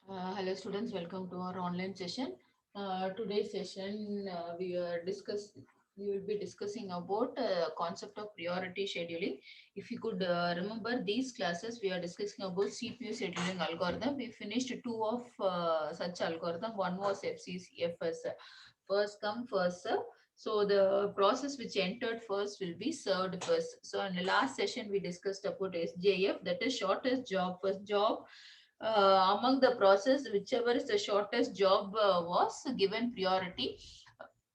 Hello students, welcome to our online session. Today's session we will be discussing about concept of priority scheduling. If you could remember these classes, we are discussing about CPU scheduling algorithm. We finished two of such algorithm. One was FCCFS, first come first serve. So the process which entered first will be served first. So in the last session we discussed about SJF, that is shortest job first job. Among the process, whichever is the shortest job was given priority,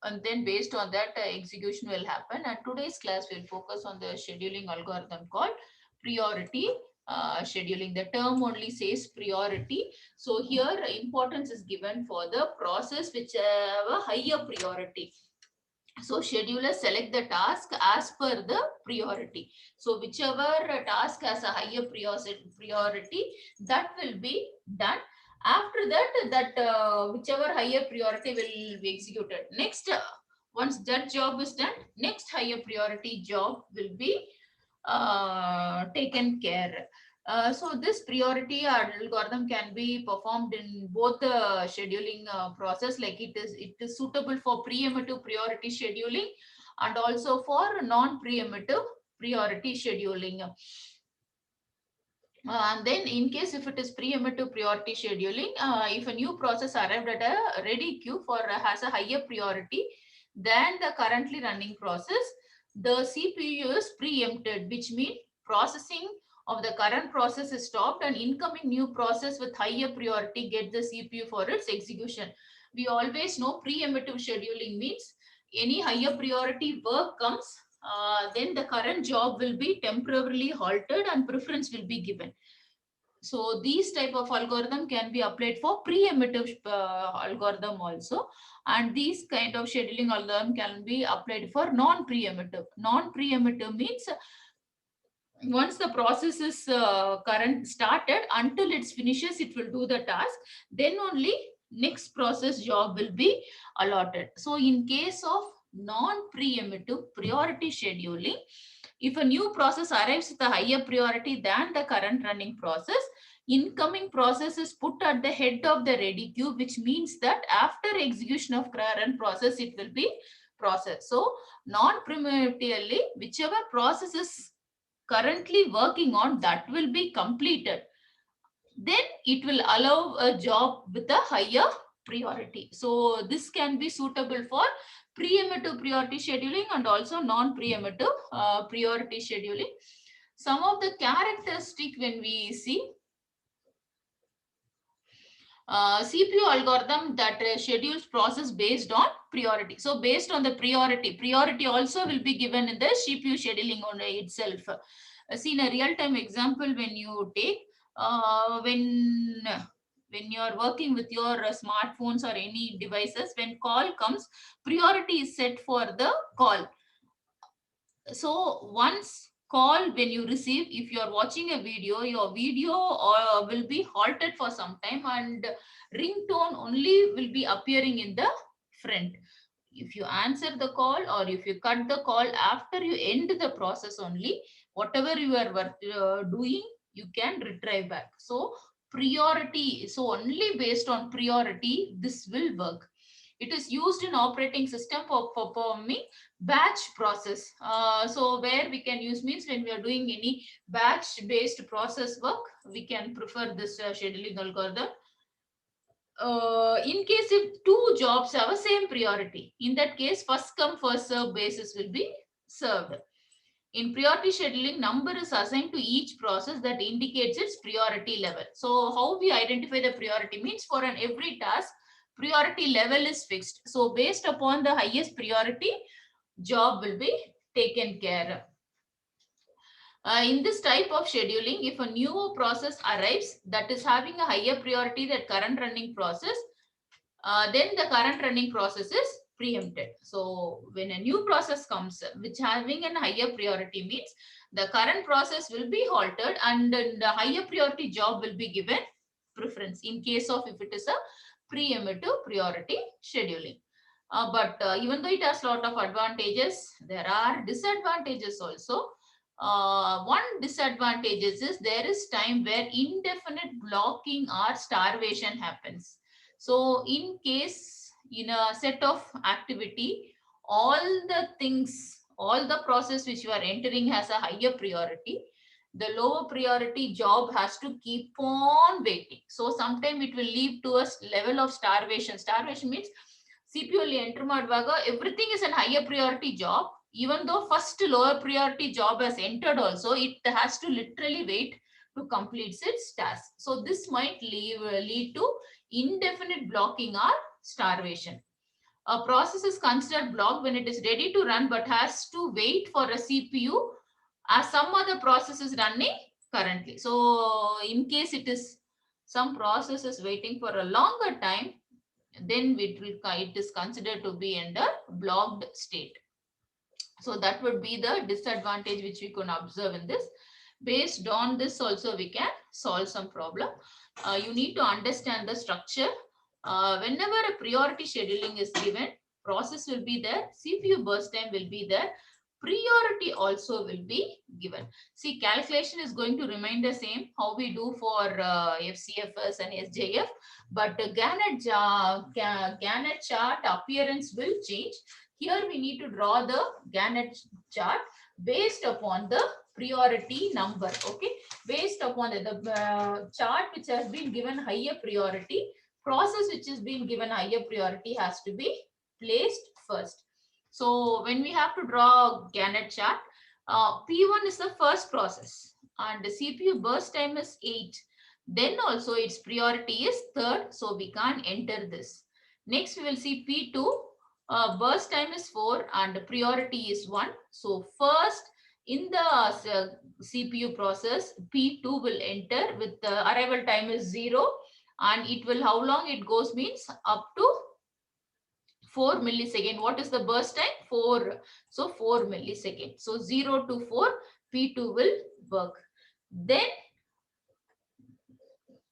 and then based on that execution will happen. And today's class will focus on the scheduling algorithm called priority scheduling. The term only says priority, so here importance is given for the process which have a higher priority. So schedulers select the task as per the priority. So whichever task has a higher priority, that will be done. After that, whichever higher priority will be executed. Next, once that job is done, next higher priority job will be taken care. So this priority algorithm can be performed in both the scheduling process, like it is suitable for preemptive priority scheduling and also for non-preemptive priority scheduling. And then in case if it is preemptive priority scheduling, if a new process arrived at a ready queue for has a higher priority than the currently running process, the CPU is preempted, which means processing of the current process is stopped and incoming new process with higher priority get the CPU for its execution. We always know preemptive scheduling means any higher priority work comes, then the current job will be temporarily halted and preference will be given. So these type of algorithm can be applied for preemptive algorithm also, and these kind of scheduling algorithm can be applied for non-preemptive. Non-preemptive means once the process is current started, until it finishes it will do the task, then only next process job will be allotted. So in case of non-preemptive priority scheduling, if a new process arrives with a higher priority than the current running process, incoming process is put at the head of the ready queue, which means that after execution of current process it will be processed. So non-preemptively, whichever process is currently working on, that will be completed, then it will allow a job with a higher priority. So this can be suitable for preemptive priority scheduling and also non-preemptive priority scheduling. Some of the characteristic when we see CPU algorithm that schedules process based on priority. So based on the priority also will be given in the CPU scheduling on itself. See in a real-time example, when you take when you are working with your smartphones or any devices, when call comes, priority is set for the call. So once call when you receive, if you are watching a video, your video will be halted for some time and ringtone only will be appearing in the front. If you answer the call or if you cut the call after you end the process only, whatever you are doing, you can retrieve back. So priority, so only based on priority this will work. It is used in operating system for performing batch process. So where we can use means when we are doing any batch based process work, we can prefer this scheduling algorithm. In case if two jobs have a same priority, in that case first come first serve basis will be served. In priority scheduling, number is assigned to each process that indicates its priority level. So how we identify the priority means for an every task, priority level is fixed. So based upon the highest priority, job will be taken care. In this type of scheduling, if a new process arrives that is having a higher priority than current running process, then the current running process is preempted. So when a new process comes which having a higher priority means the current process will be halted and the higher priority job will be given preference in case of if it is a preemptive priority scheduling. But even though it has a lot of advantages, there are disadvantages also. One disadvantage is there is time where indefinite blocking or starvation happens. So in case in a set of activity, all the things, all the process which you are entering has a higher priority, the lower priority job has to keep on waiting. So sometime it will lead to a level of starvation. Starvation means CPU ಅಲ್ಲಿ enter ಮಾಡುವಾಗ everything is a higher priority job. Even though first lower priority job has entered also, it has to literally wait to complete its task. So this might lead to indefinite blocking or starvation. A process is considered blocked when it is ready to run but has to wait for a CPU as some other process is running currently. So in case it is some process is waiting for a longer time, then it is considered to be in the blocked state. So that would be the disadvantage which we can observe in this. Based on this also we can solve some problem. You need to understand the structure. Whenever a priority scheduling is given, process will be there, CPU burst time will be there, priority also will be given. See, calculation is going to remain the same, how we do for FCFS and SJF, but the Gantt chart appearance will change. Here we need to draw the Gantt chart based upon the priority number. Okay, based upon the chart which has been given higher priority, process which is being given higher priority has to be placed first. So when we have to draw Gantt chart, P1 is the first process and the CPU burst time is 8. Then also its priority is third, so we can't enter this. Next we will see P2, burst time is 4 and priority is 1. So first in the CPU process, P2 will enter with the arrival time is 0 and it will, how long it goes means up to 4 millisecond. What is the burst time? 4. So 4 millisecond. So 0 to 4, P2 will work. Then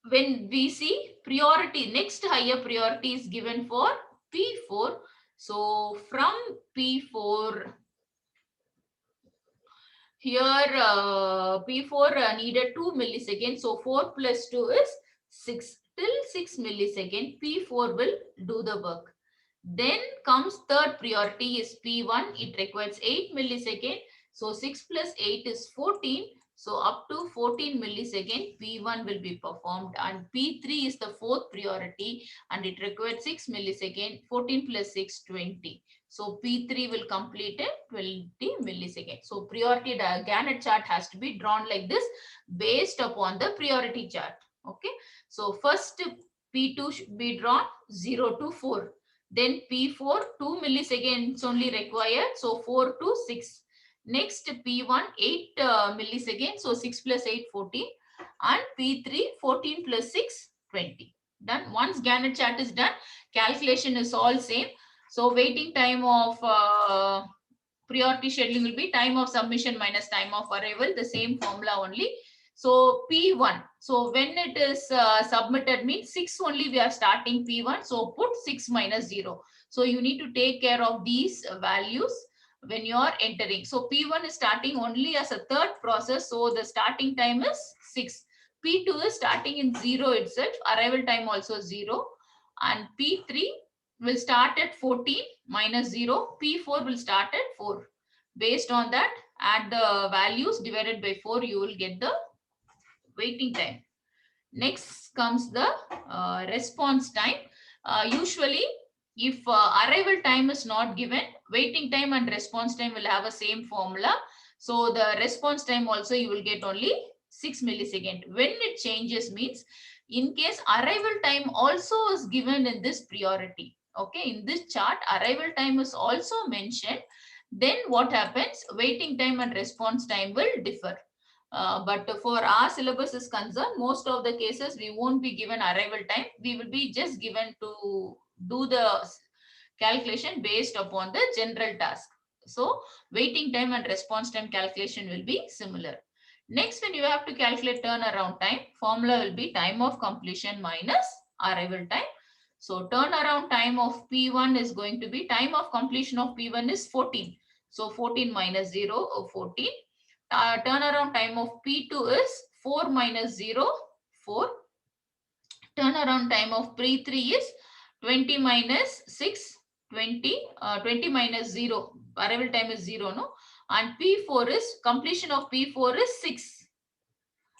when we see priority, next higher priority is given for P4. So from P4, here P4 needed 2 milliseconds. So 4 plus 2 is 6. Till 6 millisecond, P4 will do the work. Then comes third priority is P1. It requires 8 millisecond. So 6 plus 8 is 14. So up to 14 millisecond, P1 will be performed. And P3 is the fourth priority and it requires 6 millisecond. 14 plus 6, 20. So P3 will complete it 20 milliseconds. So priority Gantt chart has to be drawn like this based upon the priority chart. Okay. So first P2 should be drawn 0 to 4. Then P4 2 milliseconds only required. So 4 to 6. Next P1 8 milliseconds. So 6 plus 8 14. And P3 14 plus 6 20. Done. Once Gantt chart is done, calculation is all same. So waiting time of priority scheduling will be time of submission minus time of arrival, the same formula only. So P1, so when it is submitted means 6 only we are starting P1. So put 6 minus 0. So you need to take care of these values when you are entering. So P1 is starting only as a third process. So the starting time is 6. P2 is starting in 0 itself. Arrival time also 0. And P3 will start at 14 minus 0. P4 will start at 4. Based on that, add the values divided by 4, you will get the waiting time. Next comes the response time. Usually, if arrival time is not given, waiting time and response time will have a same formula. So the response time also you will get only 6 millisecond. When it changes means, in case arrival time also is given in this priority. Okay, in this chart, arrival time is also mentioned. Then what happens? Waiting time and response time will differ. But for our syllabus is concerned, most of the cases we won't be given arrival time. We will be just given to do the calculation based upon the general task. So waiting time and response time calculation will be similar. Next, when you have to calculate turnaround time, formula will be time of completion minus arrival time. So turnaround time of P1 is going to be, time of completion of P1 is 14. So 14 minus 0 or 14. turnaround time of P2 is 4 minus 0, 4. Turnaround time of P3 is 20 minus 6, 20, 20 minus 0. Arrival time is 0, no? And P4 is, completion of P4 is 6.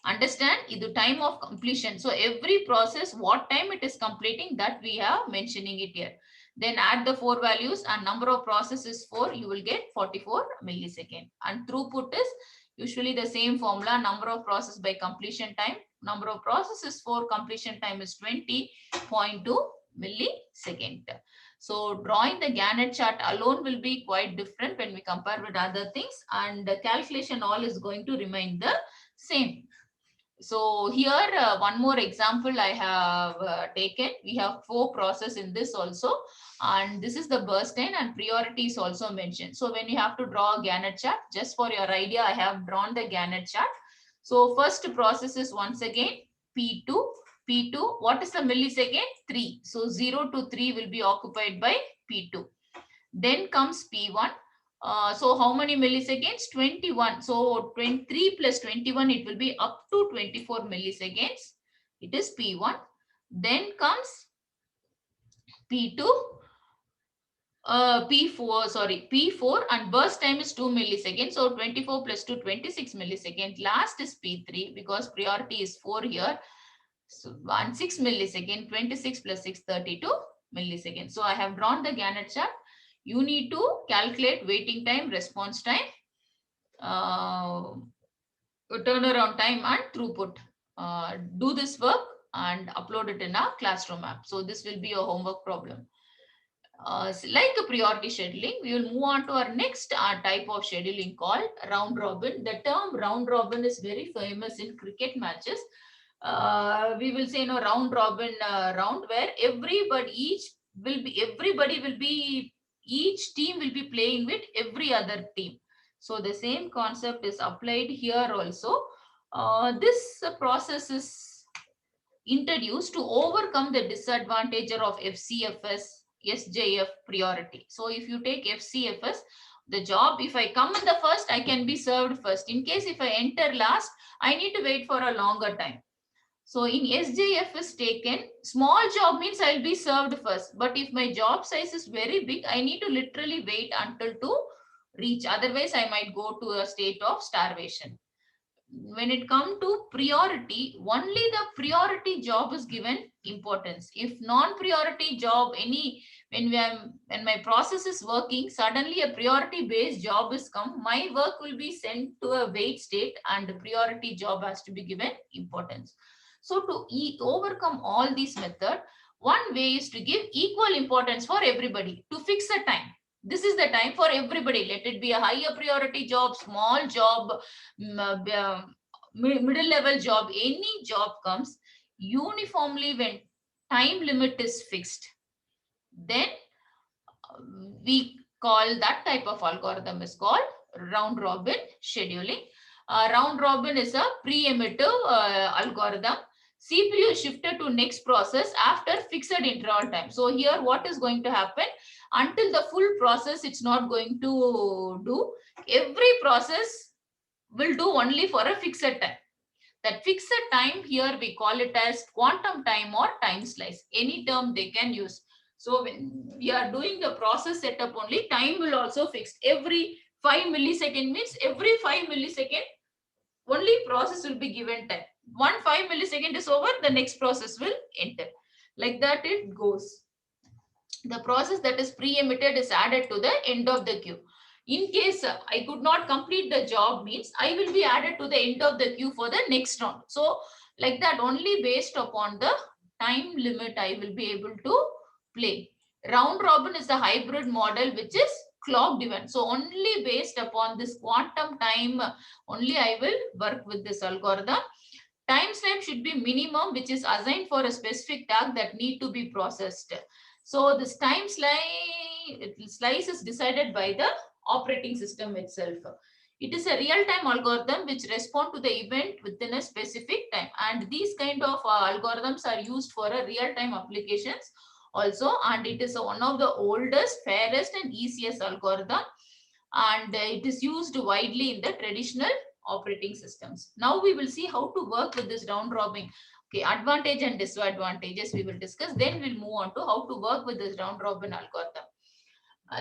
Understand? Is the time of completion. So every process, what time it is completing, that we are mentioning it here. Then add the 4 values and number of processes 4, you will get 44 millisecond. And throughput is usually the same formula, number of process by completion time. Number of processes 4, completion time is 20.2 millisecond. So drawing the Gantt chart alone will be quite different when we compare with other things, and the calculation all is going to remain the same. So here one more example I have taken. We have 4 process in this also, and this is the burst time and priority is also mentioned. So when you have to draw a Gantt chart, just for your idea, I have drawn the Gantt chart. So first process is once again P2. P2, what is the millisecond? 3. So 0 to 3 will be occupied by P2. Then comes P1. So how many milliseconds? 21. So 23 plus 21, it will be up to 24 milliseconds. It is P1. Then comes P2, P4 and burst time is 2 milliseconds. So 24 plus 2, 26 milliseconds. Last is P3 because priority is 4 here. So 6 millisecond, 26 plus 6, 32 milliseconds. So I have drawn the Gantt chart. You need to calculate waiting time, response time, turnaround time and throughput. Do this work and upload it in a classroom app. So this will be a homework problem. Like a priority scheduling, we will move on to our next type of scheduling called round robin. The term round robin is very famous in cricket matches. We will say, round robin round, where each team will be playing with every other team. So the same concept is applied here also. This process is introduced to overcome the disadvantage of FCFS, SJF priority. So if you take FCFS, the job, if I come in the first, I can be served first. In case if I enter last, I need to wait for a longer time. So in SJF is taken, small job means I'll be served first. But if my job size is very big, I need to literally wait until to reach. Otherwise, I might go to a state of starvation. When it comes to priority, only the priority job is given importance. If non-priority job, when my process is working, suddenly a priority based job is come, my work will be sent to a wait state and the priority job has to be given importance. So to overcome all these methods, one way is to give equal importance for everybody, to fix a time. This is the time for everybody. Let it be a higher priority job, small job, middle level job, any job comes uniformly when time limit is fixed. Then we call that type of algorithm is called round robin scheduling. Round robin is a preemptive algorithm. CPU is shifted to next process after fixed interval time. So here what is going to happen? Until the full process, it's not going to do. Every process will do only for a fixed time. That fixed time here we call it as quantum time or time slice. Any term they can use. So when we are doing the process setup only, time will also fix. Every 5 millisecond means every 5 millisecond only process will be given time. 5 millisecond is over, the next process will enter. Like that it goes. The process that is pre-emitted is added to the end of the queue. In case I could not complete the job means I will be added to the end of the queue for the next round. So like that, only based upon the time limit I will be able to play. Round robin is a hybrid model which is clock driven. So only based upon this quantum time, only I will work with this algorithm. Timestamp should be minimum, which is assigned for a specific task that need to be processed. So this time slice is decided by the operating system itself. It is a real-time algorithm which respond to the event within a specific time. And these kind of algorithms are used for a real-time applications also. And it is one of the oldest, fairest and easiest algorithm. And it is used widely in the traditional operating systems. Now we will see how to work with this round robin. Okay, advantage and disadvantages we will discuss. Then we'll move on to how to work with this round robin algorithm.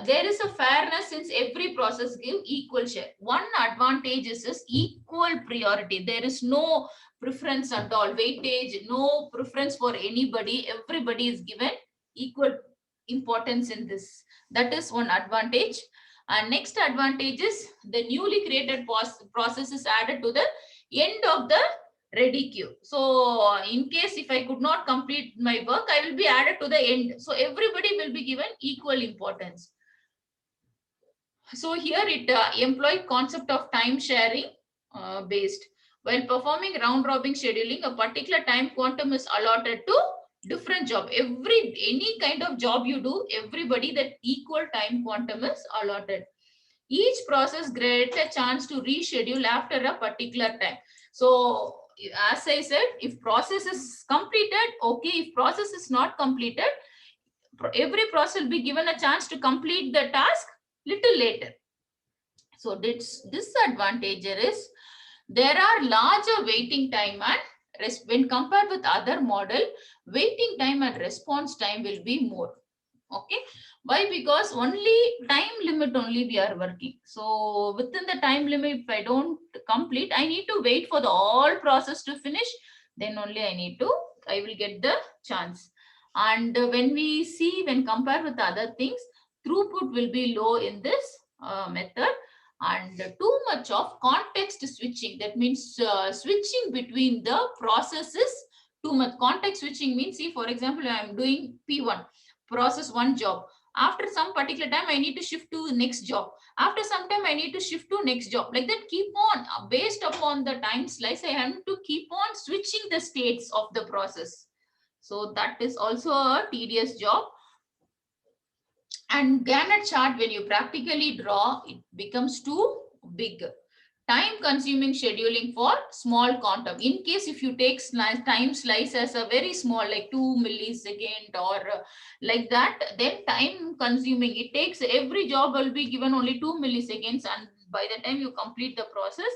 There is a fairness since every process give equal share. One advantage is equal priority. There is no preference at all, weightage, no preference for anybody. Everybody is given equal importance in this. That is one advantage. And next advantage is the newly created process is added to the end of the ready queue. So in case if I could not complete my work, I will be added to the end. So everybody will be given equal importance. So here it employed concept of time sharing based. While performing round robin scheduling, a particular time quantum is allotted to different job. Any kind of job you do, everybody that equal time quantum is allotted. Each process gets a chance to reschedule after a particular time. So as I said, if process is completed, okay. If process is not completed, every process will be given a chance to complete the task little later. So this disadvantage is there are larger waiting time and when compared with other model, waiting time and response time will be more. Okay, why? Because only time limit only we are working. So within the time limit, if I don't complete, I need to wait for the all process to finish. Then only I will get the chance. And when we see, when compared with other things, throughput will be low in this method. And too much of context switching, that means switching between the processes, too much context switching means, see, for example, I am doing P1 process one job. After some particular time, I need to shift to next job. After some time, I need to shift to next job. Like that, keep on based upon the time slice. I have to keep on switching the states of the process. So that is also a tedious job. And Gantt chart, when you practically draw, it becomes too big. Time consuming scheduling for small quantum. In case if you take time slice as a very small, like 2 millisecond or like that, then time consuming, it takes, every job will be given only 2 milliseconds. And by the time you complete the process,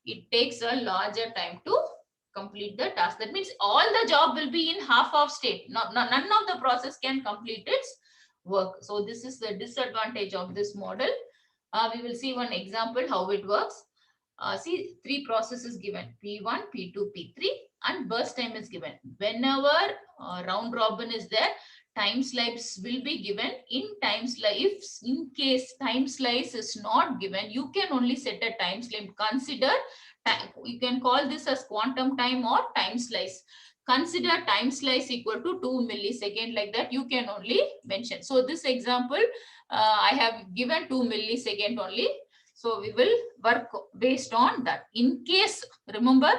it takes a larger time to complete the task. That means all the job will be in half of state. None of the process can complete its work. So this is the disadvantage of this model. We will see one example how it works. See, three processes given, P1, P2, P3, and burst time is given. Whenever round robin is there, time slice will be given. In time slice, if in case time slice is not given, you can only set a time slice. Consider, you can call this as quantum time or time slice. Consider time slice equal to 2 millisecond, like that you can only mention. So this example, I have given 2 millisecond only. So we will work based on that. In case, remember,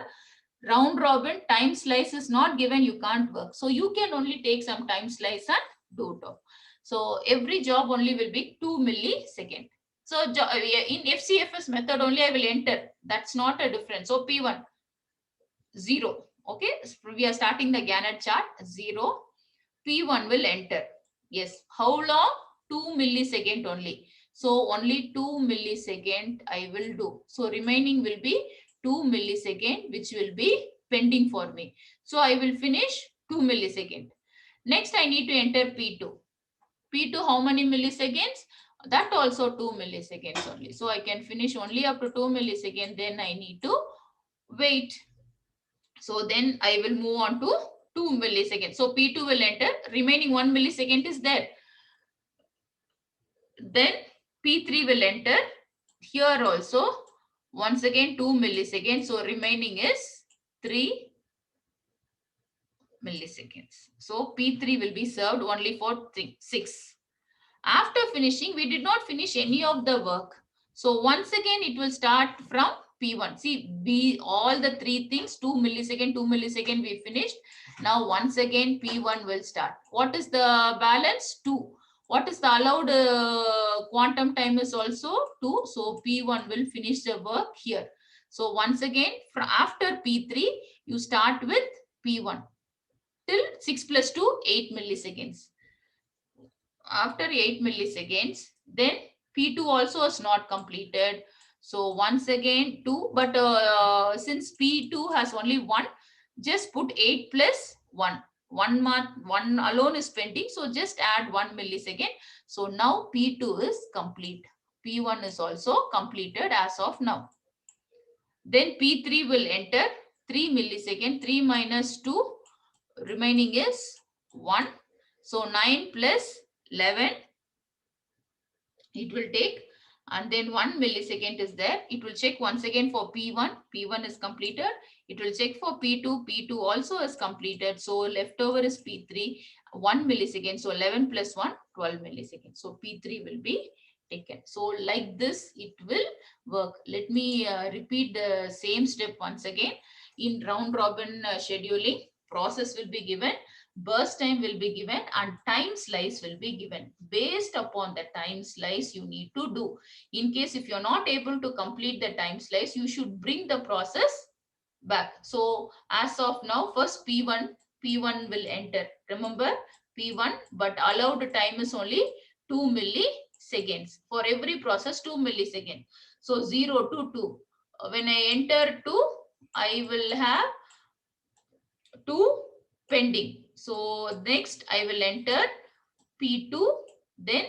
round robin time slice is not given, you can't work. So you can only take some time slice and do it. So every job only will be 2 millisecond. So in FCFS method only I will enter. That's not a difference. So P1, 0. Okay, so we are starting the Gantt chart, 0. P1 will enter. Yes. How long? 2 millisecond only. So only 2 millisecond I will do. So remaining will be 2 millisecond, which will be pending for me. So I will finish 2 millisecond. Next, I need to enter P2. P2, how many milliseconds? That also 2 milliseconds only. So I can finish only up to 2 milliseconds. Then I need to wait. So then I will move on to 2 milliseconds. So P2 will enter. Remaining 1 millisecond is there. Then P3 will enter. Here also, once again 2 milliseconds. So remaining is 3 milliseconds. So P3 will be served only for 6. After finishing, we did not finish any of the work. So once again, it will start from P1. See, all the three things, 2 millisecond, 2 millisecond we finished. Now once again, P1 will start. What is the balance? 2. What is the allowed quantum time is also 2. So P1 will finish the work here. So once again, after P3, you start with P1 till 6 plus 2, 8 milliseconds. After 8 milliseconds, then P2 also is not completed. So once again 2, but since P2 has only 1, just put 8 plus 1. One alone is pending, so just add 1 millisecond. So now P2 is complete. P1 is also completed as of now. Then P3 will enter 3 millisecond. 3 minus 2, remaining is 1. So 9 plus 11, it will take, and then 1 millisecond is there. It will check once again for P1. P1 is completed. It will check for P2. P2 also is completed. So leftover is P3, 1 millisecond. So 11 plus 1, 12 milliseconds. So P3 will be taken. So like this, it will work. Let me repeat the same step once again. In round robin scheduling, process will be given, burst time will be given, and time slice will be given. Based upon the time slice, you need to do. In case if you're not able to complete the time slice, you should bring the process back. So as of now, first P1 will enter. Remember P1, but allowed time is only 2 milliseconds. For every process, 2 milliseconds. So 0 to 2. When I enter 2, I will have 2 pending. So next I will enter P2, then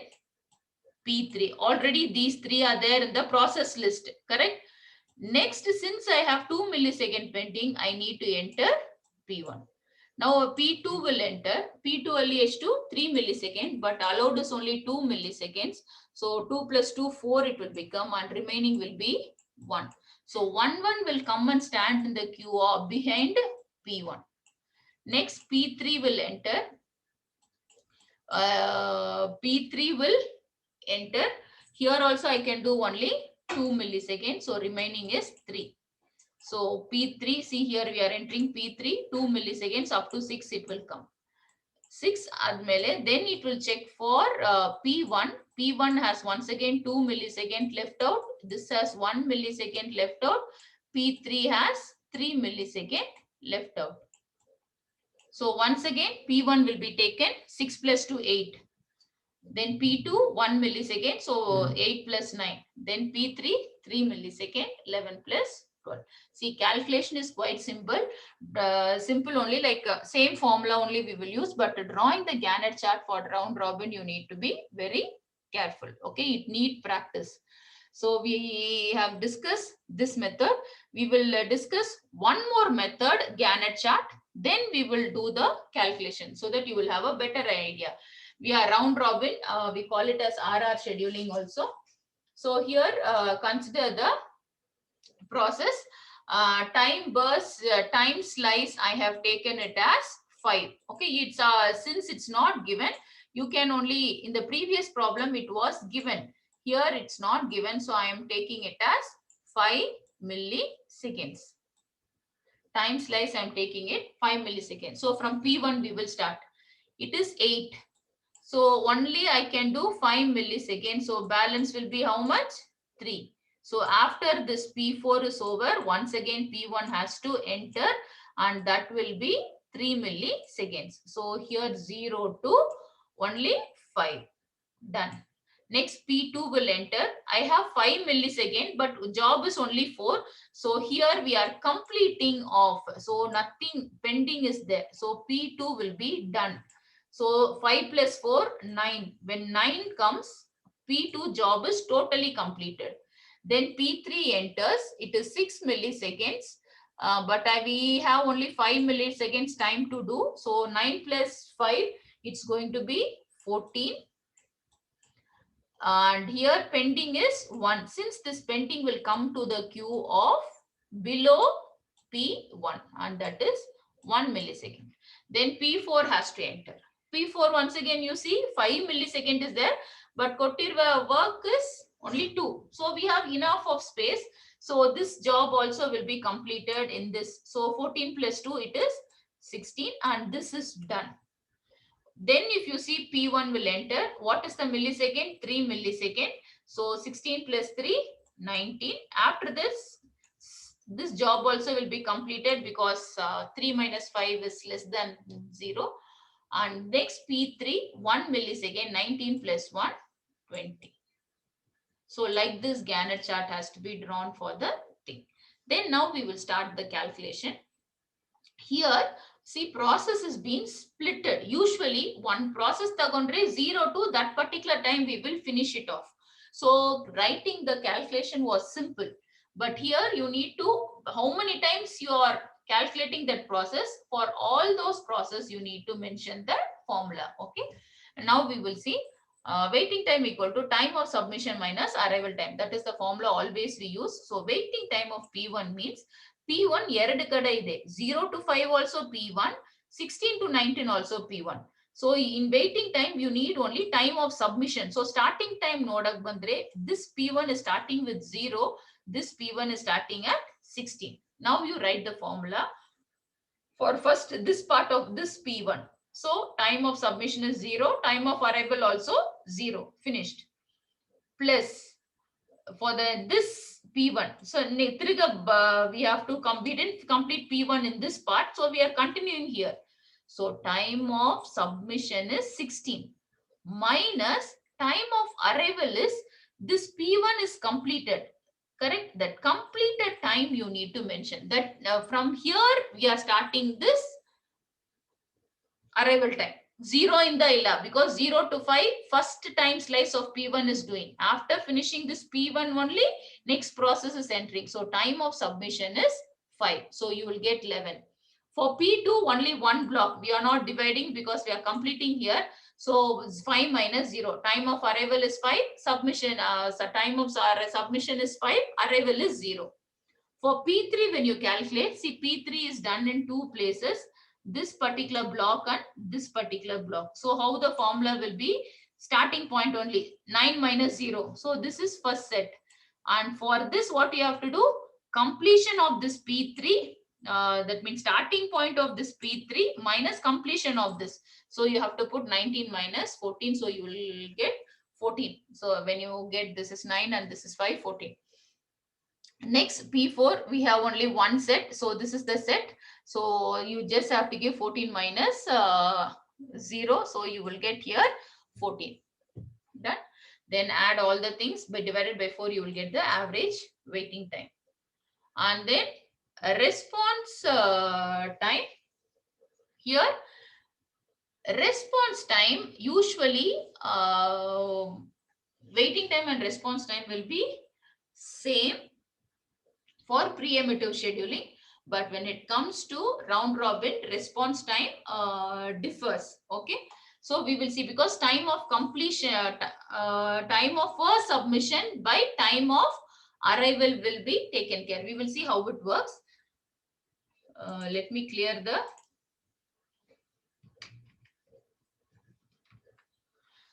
P3. Already these three are there in the process list, correct? Next, since I have 2 millisecond pending, I need to enter P1. Now P2 will enter. P2 early H2 3 millisecond, but allowed is only 2 milliseconds. So 2 plus 2, 4 it will become, and remaining will be 1. So 1 will come and stand in the queue behind P1. Next P3 will enter. P3 will enter. Here also I can do only 2 milliseconds. So remaining is 3. So P3, see here we are entering P3, 2 milliseconds up to 6 it will come. 6 admele, then it will check for P1. P1 has once again 2 millisecond left out. This has 1 millisecond left out. P3 has 3 millisecond left out. So once again, P1 will be taken, 6 plus 2, 8. Then P2, 1 millisecond, so 8 plus 9. Then P3, 3 millisecond, 11 plus 12. See, calculation is quite simple. Simple only, like same formula only we will use, but drawing the Gantt chart for round robin, you need to be very careful. Okay, it need practice. So we have discussed this method. We will discuss one more method, Gantt chart. Then we will do the calculation so that you will have a better idea. We are round robin. We call it as RR scheduling also. So here consider the process. Time burst, time slice, I have taken it as 5. Okay, it's since it's not given, you can only, in the previous problem it was given. Here it's not given, so I am taking it as 5 milliseconds. Time slice, I am taking it 5 milliseconds. So from P1 we will start. It is 8. So only I can do 5 milliseconds. So balance will be how much? 3. So after this P4 is over, once again P1 has to enter, and that will be 3 milliseconds. So here 0 to only 5. Done. Next P2 will enter. I have 5 milliseconds, but job is only 4. So here we are completing off. So nothing pending is there. So P2 will be done. So 5 plus 4, 9. When 9 comes, P2 job is totally completed. Then P3 enters. It is 6 milliseconds. But we have only 5 milliseconds time to do. So 9 plus 5, it's going to be 14. And here pending is 1. Since this pending will come to the queue of below P1, and that is 1 millisecond. Then P4 has to enter. P4 once again you see 5 millisecond is there, but Kotirva work is only 2. So we have enough of space. So this job also will be completed in this. So 14 plus 2 it is 16, and this is done. Then if you see P1 will enter, what is the millisecond? 3 millisecond. So 16 plus 3, 19. After this job also will be completed because 3 minus 5 is less than 0. And next P3, 1 millisecond, 19 plus 1, 20. So like this Gantt chart has to be drawn for the thing. Then now we will start the calculation. Here, see, process is being splitted. Usually one process tagondre 0 to that particular time we will finish it off. So writing the calculation was simple. But here you need to, how many times you are calculating that process, for all those process you need to mention the formula. Okay. And now we will see waiting time equal to time of submission minus arrival time. That is the formula always we use. So waiting time of P1 means P1 ಎರಡು ಕಡೆ ಇದೆ 0 to 5 also P1, 16 to 19 also P1. So in waiting time you need only time of submission. So starting time ನೋಡಕ್ ಬಂದ್ರೆ this P1 is starting with 0, this P1 is starting at 16. Now you write the formula for first this part of this P1. So time of submission is 0, time of arrival also 0, finished, plus for the this P1. So we have to complete P1 in this part. So we are continuing here. So time of submission is 16 minus time of arrival is this P1 is completed. Correct? That completed time you need to mention. That from here we are starting this arrival time. 0 in the illa because 0 to 5 first time slice of P1 is doing. After finishing this P1 only, next process is entering. So time of submission is 5. So you will get 11. For P2 only one block. We are not dividing because we are completing here. So 5 minus 0. Time of arrival is 5. Submission, time of submission is 5. Arrival is 0. For P3 when you calculate, see P3 is done in two places. This particular block and this particular block. So how the formula will be, starting point only 9 minus 0. So this is first set. And for this what you have to do, completion of this P3, that means starting point of this P3 minus completion of this. So you have to put 19 minus 14. So you will get 14. So when you get this is 9 and this is 5, 14. Next P4 we have only one set. So this is the set. So you just have to give 14 minus 0. So you will get here 14. Done. Then add all the things by divided by 4. You will get the average waiting time. And then response time. Here response time usually waiting time and response time will be same for pre-emittive scheduling, but when it comes to round robin, response time differs. Okay, so we will see, because time of completion, time of first submission by time of arrival will be taken care. We will see how it works. Let me clear the.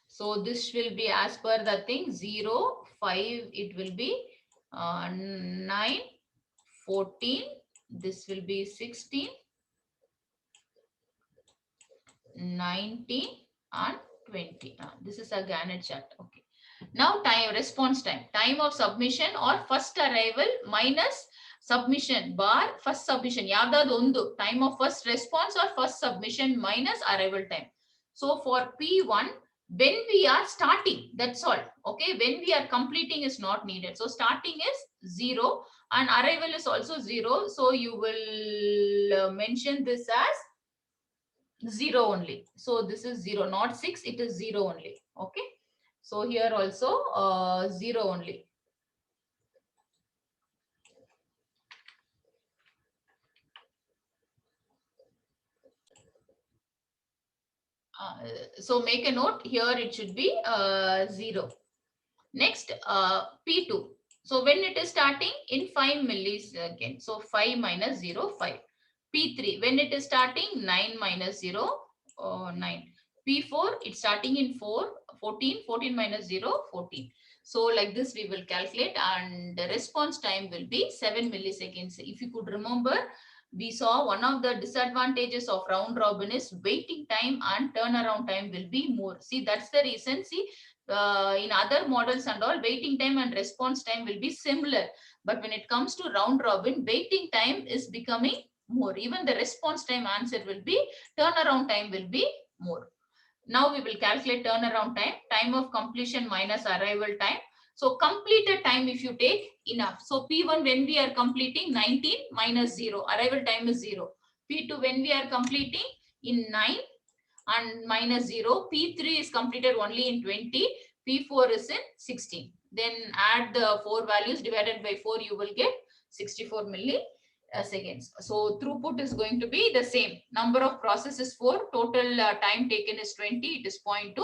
So this will be as per the thing 0, 5, it will be 9, 14, this will be 16, 19 and 20. This is a Gantt chart. Okay. Now time response time. Time of submission or first arrival minus submission bar first submission. Yavadadu ondu. Time of first response or first submission minus arrival time. So for P1, when we are starting, that's all. Okay. When we are completing is not needed. So starting is 0 and arrival is also 0. So you will mention this as 0 only. So this is 0, not 6. It is 0 only. Okay. So here also 0 only. So make a note here. It should be 0. Next P2. So when it is starting in 5 milliseconds. So 5 minus 0, 5. P3 when it is starting 9 minus 0, 9. P4 it's starting in 4, 14, 14 minus 0, 14. So like this we will calculate, and the response time will be 7 milliseconds. If you could remember, we saw one of the disadvantages of round robin is waiting time and turnaround time will be more. See, that's the reason. See, in other models and all, waiting time and response time will be similar. But when it comes to round robin, waiting time is becoming more. Even the response time answer will be, turnaround time will be more. Now we will calculate turnaround time. Time of completion minus arrival time. So completed time if you take enough. So P1 when we are completing 19 minus 0, arrival time is 0. P2 when we are completing in 9 and minus 0. P3 is completed only in 20. P4 is in 16. Then add the 4 values divided by 4, you will get 64 milliseconds. So throughput is going to be the same. Number of processes 4, total time taken is 20, it is 0.2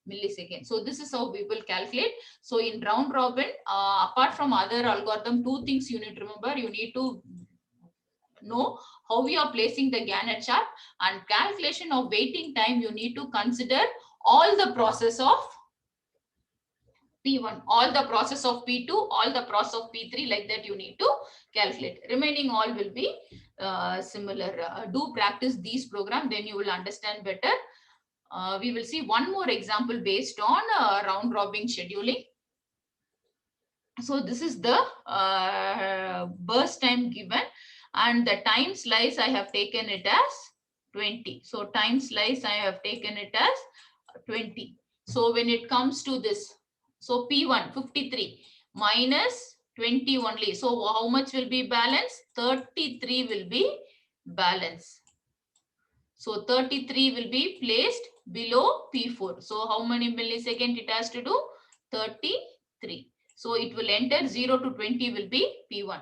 milliseconds. So this is how we will calculate. So in round robin, apart from other algorithm, 2 things you need to remember. You need to know how we are placing the Gantt chart, and calculation of waiting time. You need to consider all the process of P1, all the process of P2, all the process of P3, like that you need to calculate. Remaining all will be similar. Do practice these program, then you will understand better. We will see one more example based on round robin scheduling. So this is the burst time given, and the time slice I have taken it as 20. So time slice I have taken it as 20. So when it comes to this, so P1 53 minus 20 only. So how much will be balance? 33 will be balance. So 33 will be placed below P4. So how many millisecond it has to do? 33. So it will enter 0 to 20 will be P1.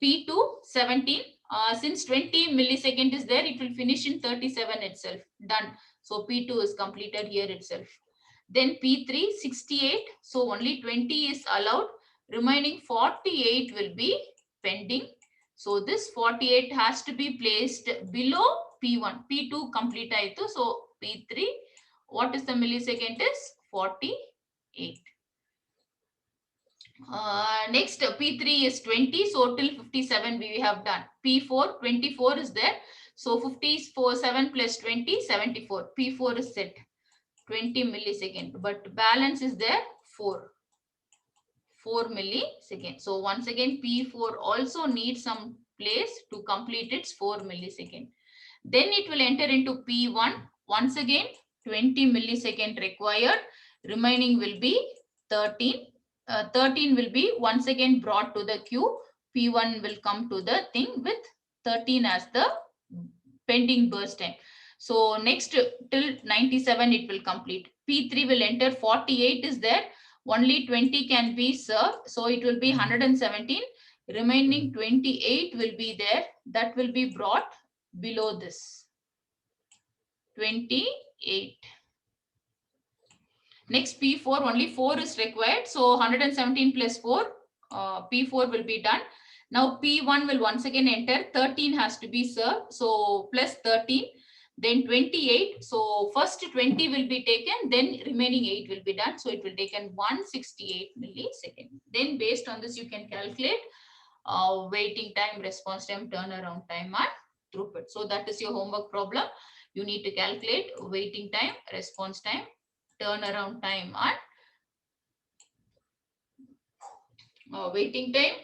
P2 17. Since 20 millisecond is there, it will finish in 37 itself. Done. So P2 is completed here itself. Then P3 68. So only 20 is allowed. Remaining 48 will be pending. So this 48 has to be placed below P1. P2 complete aitu. So P3, what is the millisecond is 48. Next P3 is 20. So till 57 we have done. P4 24 is there. So 54 7 plus 20 74. P4 is set 20 millisecond, but balance is there 4 milliseconds. So once again P4 also needs some place to complete its 4 millisecond. Then it will enter into P1. Once again 20 millisecond required. Remaining will be 13. 13 will be once again brought to the queue. P1 will come to the thing with 13 as the pending burst time. So next till 97 it will complete. P3 will enter. 48 is there. Only 20 can be served. So it will be 117. Remaining 28 will be there. That will be brought below this 28. Next P4, only 4 is required. So 117 plus 4, P4 will be done. Now P1 will once again enter. 13 has to be served. So plus 13, then 28. So first 20 will be taken, then remaining 8 will be done. So it will take 168 millisecond. Then based on this, you can calculate waiting time, response time, turnaround time, and throughput. So that is your homework problem. You need to calculate waiting time, response time, turnaround time, and waiting time,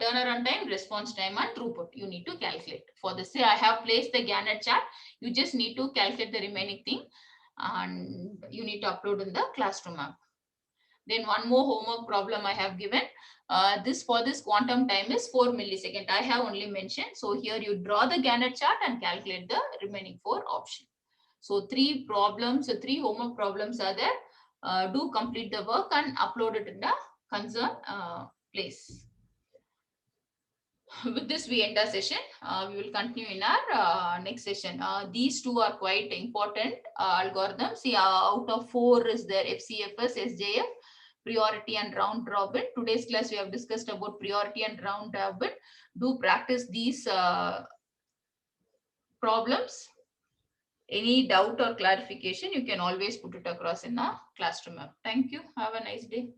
turnaround time, response time, and throughput. You need to calculate. For this, say I have placed the Gantt chart. You just need to calculate the remaining thing, and you need to upload in the classroom app. Then one more homework problem I have given. This for this quantum time is 4 millisecond. I have only mentioned. So here you draw the Gantt chart and calculate the remaining 4 options. So 3 problems, so 3 homework problems are there. Do complete the work and upload it in the concerned place. With this, we end our session. We will continue in our next session. These 2 are quite important algorithms. See, out of 4 is there FCFS, SJF, priority and round robin. Today's class we have discussed about priority and round robin. Do practice these problems. Any doubt or clarification, you can always put it across in a classroom app. Thank you. Have a nice day.